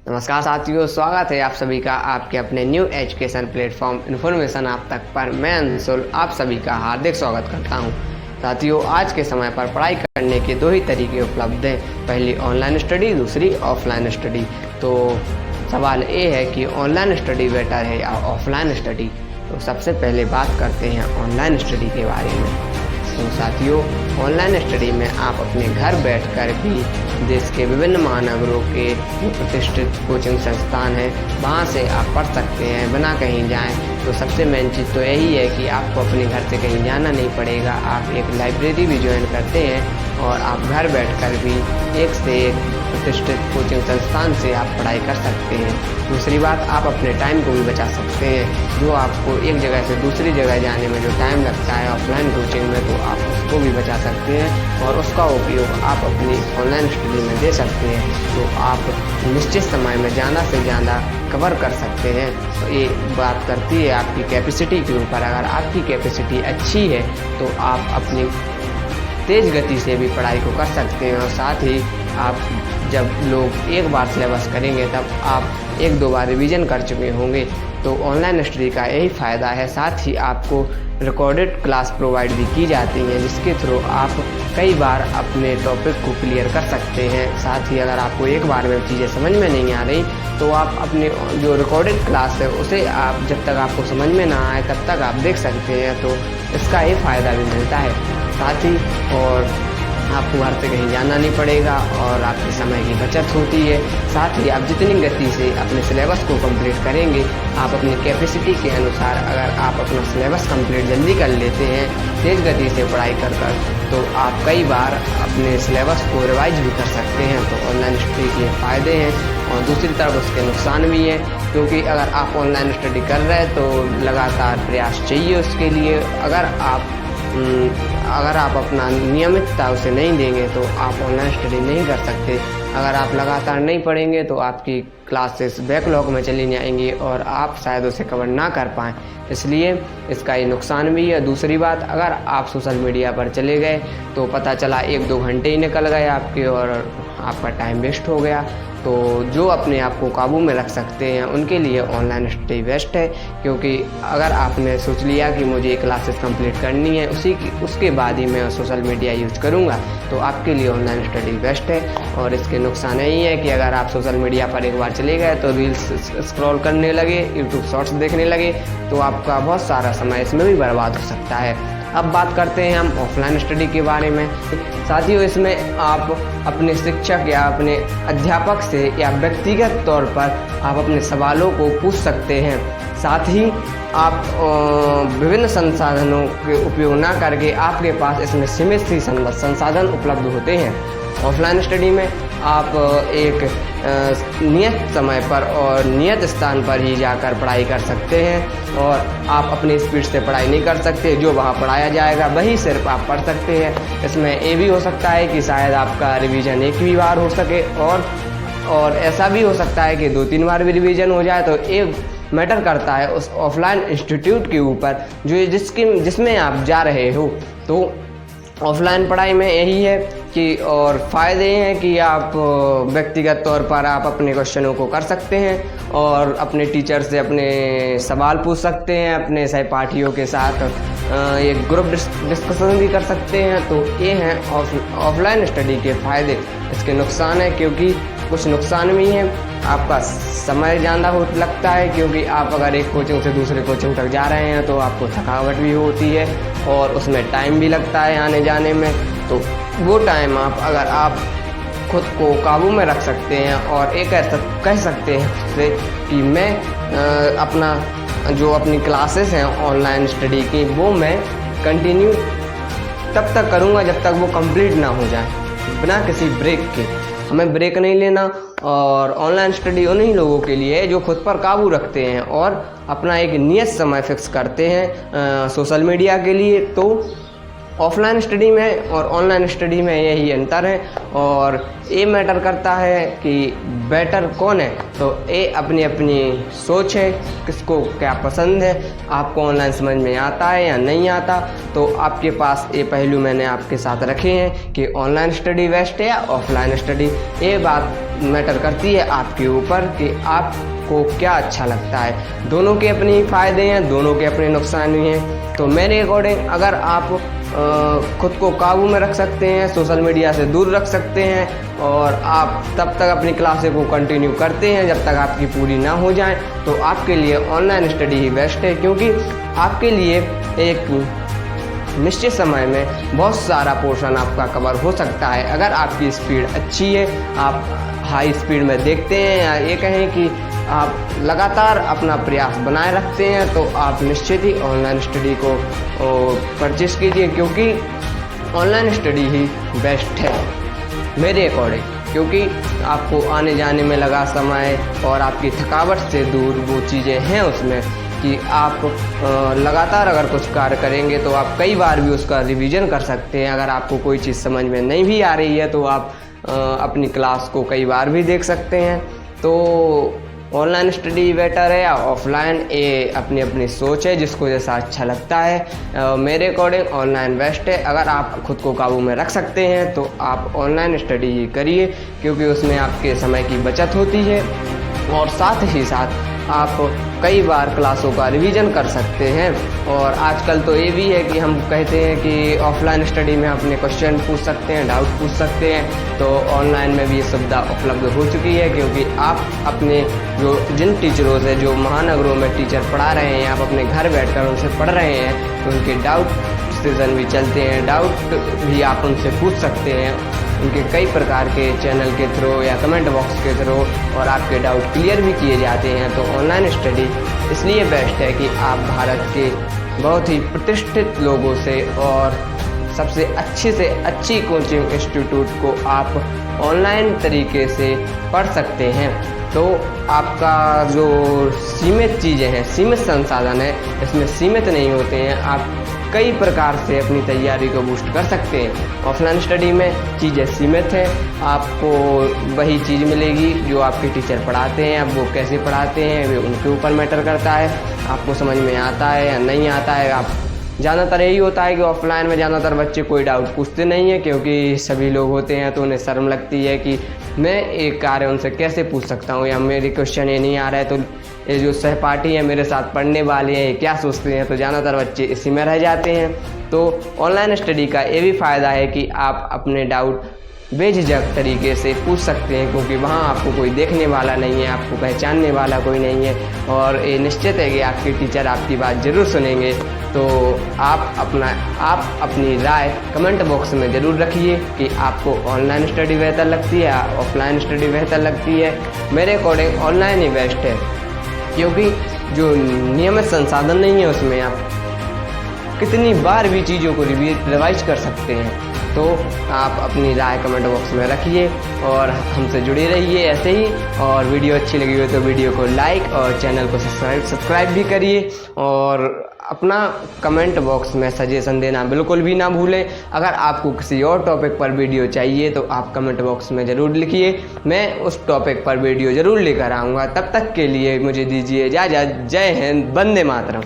नमस्कार साथियों, स्वागत है आप सभी का आपके अपने न्यू एजुकेशन प्लेटफॉर्म इन्फॉर्मेशन आप तक पर। मैं अंशुल आप सभी का हार्दिक स्वागत करता हूं। साथियों, आज के समय पर पढ़ाई करने के दो ही तरीके उपलब्ध हैं, पहली ऑनलाइन स्टडी, दूसरी ऑफलाइन स्टडी। तो सवाल ये है कि ऑनलाइन स्टडी बेटर है या ऑफलाइन स्टडी। तो सबसे पहले बात करते हैं ऑनलाइन स्टडी के बारे में। तो साथियों, ऑनलाइन स्टडी में आप अपने घर बैठकर भी देश के विभिन्न महानगरों के जो प्रतिष्ठित कोचिंग संस्थान हैं वहाँ से आप पढ़ सकते हैं बिना कहीं जाएं। तो सबसे मेन चीज़ तो यही है कि आपको अपने घर से कहीं जाना नहीं पड़ेगा। आप एक लाइब्रेरी भी ज्वाइन करते हैं और आप घर बैठकर भी एक से एक प्रतिष्ठित कोचिंग संस्थान से आप पढ़ाई कर सकते हैं। दूसरी बात, आप अपने टाइम को भी बचा सकते हैं। जो आपको एक जगह से दूसरी जगह जाने में जो टाइम लगता है ऑफलाइन कोचिंग में, तो आप उसको भी बचा सकते हैं और उसका उपयोग आप अपनी ऑनलाइन स्टडी में दे सकते हैं। तो आप निश्चित समय में ज़्यादा से ज़्यादा कवर कर सकते हैं। तो ये बात करती है आपकी कैपेसिटी के ऊपर। अगर आपकी कैपेसिटी अच्छी है तो आप अपनी तेज़ गति से भी पढ़ाई को कर सकते हैं। और साथ ही आप जब लोग एक बार सिलेबस करेंगे तब आप एक दो बार रिवीजन कर चुके होंगे। तो ऑनलाइन स्टडी का यही फ़ायदा है। साथ ही आपको रिकॉर्डेड क्लास प्रोवाइड भी की जाती हैं, जिसके थ्रू आप कई बार अपने टॉपिक को क्लियर कर सकते हैं। साथ ही अगर आपको एक बार में चीज़ें समझ में नहीं आ रही तो आप अपने जो रिकॉर्डेड क्लास है उसे आप जब तक आपको समझ में ना आए तब तक आप देख सकते हैं। तो इसका ये फ़ायदा भी मिलता है। साथ ही और आपको घर से कहीं जाना नहीं पड़ेगा और आपके समय की बचत होती है। साथ ही आप जितनी गति से अपने सिलेबस को कंप्लीट करेंगे, आप अपनी कैपेसिटी के अनुसार अगर आप अपना सिलेबस कंप्लीट जल्दी कर लेते हैं तेज़ गति से पढ़ाई कर तो आप कई बार अपने सिलेबस को रिवाइज भी कर सकते हैं। तो ऑनलाइन स्टडी के फ़ायदे हैं और दूसरी तरफ उसके नुकसान भी हैं, क्योंकि अगर आप ऑनलाइन स्टडी कर रहे हैं तो लगातार प्रयास चाहिए उसके लिए। अगर आप अपना नियमितता उसे नहीं देंगे तो आप ऑनलाइन स्टडी नहीं कर सकते। अगर आप लगातार नहीं पढ़ेंगे तो आपकी क्लासेस बैकलॉग में चली जाएंगी और आप शायद उसे कवर ना कर पाएँ। इसलिए इसका ये नुकसान भी है। दूसरी बात, अगर आप सोशल मीडिया पर चले गए तो पता चला 1-2 घंटे ही निकल गए आपके और आपका टाइम वेस्ट हो गया। तो जो अपने आप को काबू में रख सकते हैं उनके लिए ऑनलाइन स्टडी बेस्ट है, क्योंकि अगर आपने सोच लिया कि मुझे क्लासेस कंप्लीट करनी है उसके बाद ही मैं सोशल मीडिया यूज करूंगा, तो आपके लिए ऑनलाइन स्टडी बेस्ट है। और इसके नुकसान यही है कि अगर आप सोशल मीडिया पर एक बार चले गए तो रील्स स्क्रॉल करने लगे, यूट्यूब शॉर्ट्स देखने लगे, तो आपका बहुत सारा समय इसमें भी बर्बाद हो सकता है। अब बात करते हैं हम ऑफलाइन स्टडी के बारे में। साथियों, इसमें आप अपने शिक्षक या अपने अध्यापक से या व्यक्तिगत तौर पर आप अपने सवालों को पूछ सकते हैं। साथ ही आप विभिन्न संसाधनों के उपयोग ना करके आपके पास इसमें सीमित ही संसाधन उपलब्ध होते हैं। ऑफलाइन स्टडी में आप एक नियत समय पर और नियत स्थान पर ही जाकर पढ़ाई कर सकते हैं और आप अपनी स्पीड से पढ़ाई नहीं कर सकते। जो वहाँ पढ़ाया जाएगा वही सिर्फ आप पढ़ सकते हैं। इसमें ये भी हो सकता है कि शायद आपका रिवीजन एक भी बार हो सके और ऐसा भी हो सकता है कि 2-3 बार भी रिवीजन हो जाए। तो ये मैटर करता है उस ऑफलाइन इंस्टीट्यूट के ऊपर जो जिसमें आप जा रहे हो। तो ऑफलाइन पढ़ाई में यही है कि और फ़ायदे हैं कि आप व्यक्तिगत तौर पर आप अपने क्वेश्चनों को कर सकते हैं और अपने टीचर से अपने सवाल पूछ सकते हैं, अपने सहपाठियों के साथ एक ग्रुप डिस्कशन भी कर सकते हैं। तो ये हैं ऑफलाइन स्टडी के फ़ायदे। इसके नुकसान है, क्योंकि कुछ नुकसान भी हैं। आपका समय ज़्यादा लगता है, क्योंकि आप अगर एक कोचिंग से दूसरे कोचिंग तक जा रहे हैं तो आपको थकावट भी होती है और उसमें टाइम भी लगता है आने जाने में। तो वो टाइम अगर आप खुद को काबू में रख सकते हैं और एक ऐसा कह सकते हैं उससे कि मैं अपनी क्लासेस हैं ऑनलाइन स्टडी की वो मैं कंटिन्यू तब तक करूँगा जब तक वो कंप्लीट ना हो जाए, बिना किसी ब्रेक के। हमें ब्रेक नहीं लेना। और ऑनलाइन स्टडी उन्हीं लोगों के लिए है जो खुद पर काबू रखते हैं और अपना एक नियत समय फिक्स करते हैं सोशल मीडिया के लिए। तो ऑफलाइन स्टडी में और ऑनलाइन स्टडी में यही अंतर है, और ये मैटर करता है कि बेटर कौन है। तो ये अपनी अपनी सोच है, किसको क्या पसंद है, आपको ऑनलाइन समझ में आता है या नहीं आता। तो आपके पास ये पहलू मैंने आपके साथ रखे हैं कि ऑनलाइन स्टडी बेस्ट है या ऑफलाइन स्टडी। ये बात मैटर करती है आपके ऊपर कि आपको क्या अच्छा लगता है। दोनों के अपने फ़ायदे हैं, दोनों के अपने नुकसान भी हैं। तो मेरे अकॉर्डिंग अगर आप खुद को काबू में रख सकते हैं, सोशल मीडिया से दूर रख सकते हैं, और आप तब तक अपनी क्लासें को कंटिन्यू करते हैं जब तक आपकी पूरी ना हो जाए, तो आपके लिए ऑनलाइन स्टडी ही बेस्ट है। क्योंकि आपके लिए एक निश्चित समय में बहुत सारा पोर्शन आपका कवर हो सकता है। अगर आपकी स्पीड अच्छी है, आप हाई स्पीड में देखते हैं, या ये कहें कि आप लगातार अपना प्रयास बनाए रखते हैं, तो आप निश्चित ही ऑनलाइन स्टडी को परचेस कीजिए। क्योंकि ऑनलाइन स्टडी ही बेस्ट है मेरे अकॉर्डिंग। क्योंकि आपको आने जाने में लगा समय और आपकी थकावट से दूर वो चीज़ें हैं उसमें कि आप लगातार अगर कुछ कार्य करेंगे तो आप कई बार भी उसका रिवीजन कर सकते हैं। अगर आपको कोई चीज़ समझ में नहीं भी आ रही है तो आप अपनी क्लास को कई बार भी देख सकते हैं। तो ऑनलाइन स्टडी बेटर है या ऑफलाइन, ये अपनी अपनी सोच है, जिसको जैसा अच्छा लगता है। मेरे अकॉर्डिंग ऑनलाइन बेस्ट है। अगर आप खुद को काबू में रख सकते हैं तो आप ऑनलाइन स्टडी ही करिए, क्योंकि उसमें आपके समय की बचत होती है, और साथ ही साथ आप कई बार क्लासों का रिवीजन कर सकते हैं। और आजकल तो ये भी है कि हम कहते हैं कि ऑफलाइन स्टडी में अपने क्वेश्चन पूछ सकते हैं, डाउट पूछ सकते हैं, तो ऑनलाइन में भी ये सुविधा उपलब्ध हो चुकी है। क्योंकि आप अपने जिन टीचरों से, जो महानगरों में टीचर पढ़ा रहे हैं, आप अपने घर बैठकर उनसे पढ़ रहे हैं, तो उनके डाउट सेशन भी चलते हैं, डाउट भी आप उनसे पूछ सकते हैं, उनके कई प्रकार के चैनल के थ्रू या कमेंट बॉक्स के थ्रू, और आपके डाउट क्लियर भी किए जाते हैं। तो ऑनलाइन स्टडी इसलिए बेस्ट है कि आप भारत के बहुत ही प्रतिष्ठित लोगों से और सबसे अच्छी से अच्छी कोचिंग इंस्टीट्यूट को आप ऑनलाइन तरीके से पढ़ सकते हैं। तो आपका जो सीमित चीज़ें हैं, सीमित संसाधन है, इसमें सीमित नहीं होते हैं। आप कई प्रकार से अपनी तैयारी को बूस्ट कर सकते हैं। ऑफलाइन स्टडी में चीज़ें सीमित हैं, आपको वही चीज़ मिलेगी जो आपके टीचर पढ़ाते हैं। अब वो कैसे पढ़ाते हैं वे उनके ऊपर मैटर करता है, आपको समझ में आता है या नहीं आता है। आप ज़्यादातर यही होता है कि ऑफलाइन में ज़्यादातर बच्चे कोई डाउट पूछते नहीं हैं, क्योंकि सभी लोग होते हैं तो उन्हें शर्म लगती है कि मैं एक कार्य उनसे कैसे पूछ सकता हूँ, या मेरे क्वेश्चन ये नहीं आ रहा है, तो ये जो सहपाठी हैं मेरे साथ पढ़ने वाले हैं ये क्या सोचते हैं। तो ज़्यादातर बच्चे इसी में रह जाते हैं। तो ऑनलाइन स्टडी का ये भी फ़ायदा है कि आप अपने डाउट बेझिझक तरीके से पूछ सकते हैं, क्योंकि वहाँ आपको कोई देखने वाला नहीं है, आपको पहचानने वाला कोई नहीं है, और ये निश्चित है कि आपके टीचर आपकी बात ज़रूर सुनेंगे। तो आप अपनी राय कमेंट बॉक्स में ज़रूर रखिए कि आपको ऑनलाइन स्टडी बेहतर लगती है या ऑफलाइन स्टडी बेहतर लगती है। मेरे अकॉर्डिंग ऑनलाइन ही बेस्ट है, क्योंकि जो नियमित संसाधन नहीं है उसमें आप कितनी बार भी चीज़ों को रिवाइज कर सकते हैं। तो आप अपनी राय कमेंट बॉक्स में रखिए और हमसे जुड़े रहिए ऐसे ही। और वीडियो अच्छी लगी हो तो वीडियो को लाइक और चैनल को सब्सक्राइब भी करिए, और अपना कमेंट बॉक्स में सजेशन देना बिल्कुल भी ना भूलें। अगर आपको किसी और टॉपिक पर वीडियो चाहिए तो आप कमेंट बॉक्स में ज़रूर लिखिए, मैं उस टॉपिक पर वीडियो ज़रूर लेकर आऊँगा। तब तक के लिए मुझे दीजिए इजाज़त। जय हिंद, वंदे मातरम।